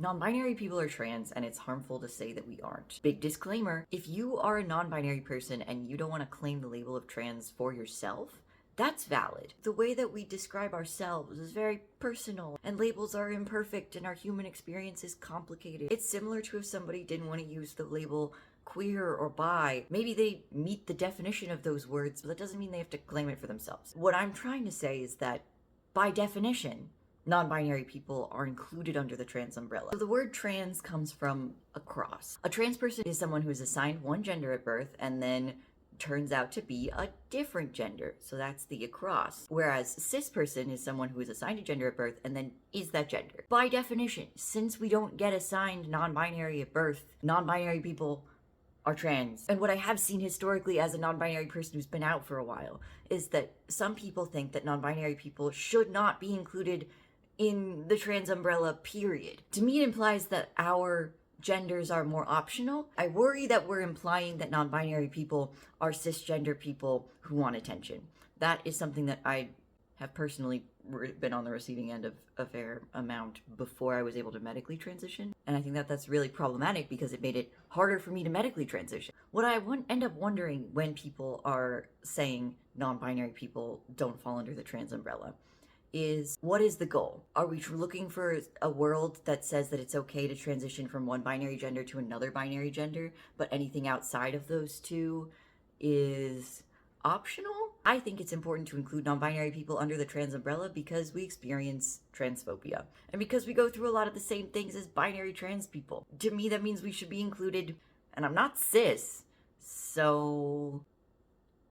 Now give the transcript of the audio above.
Non-binary people are trans, and it's harmful to say that we aren't. Big disclaimer, if you are a non-binary person and you don't want to claim the label of trans for yourself, that's valid. The way that we describe ourselves is very personal, and labels are imperfect, and our human experience is complicated. It's similar to if somebody didn't want to use the label queer or bi. Maybe they meet the definition of those words, but that doesn't mean they have to claim it for themselves. What I'm trying to say is that, by definition, non-binary people are included under the trans umbrella. So the word trans comes from a cross. A trans person is someone who is assigned one gender at birth and then turns out to be a different gender. So that's the across. Whereas a cis person is someone who is assigned a gender at birth and then is that gender. By definition, since we don't get assigned non-binary at birth, non-binary people are trans. And what I have seen historically as a non-binary person who's been out for a while is that some people think that non-binary people should not be included in the trans umbrella, period. To me, it implies that our genders are more optional. I worry that we're implying that non-binary people are cisgender people who want attention. That is something that I have personally been on the receiving end of a fair amount before I was able to medically transition. And I think that that's really problematic because it made it harder for me to medically transition. What I end up wondering when people are saying non-binary people don't fall under the trans umbrella is, what is the goal? Are we looking for a world that says that it's okay to transition from one binary gender to another binary gender, but anything outside of those two is optional? I think it's important to include non-binary people under the trans umbrella because we experience transphobia and because we go through a lot of the same things as binary trans people. To me, that means we should be included, and I'm not cis, so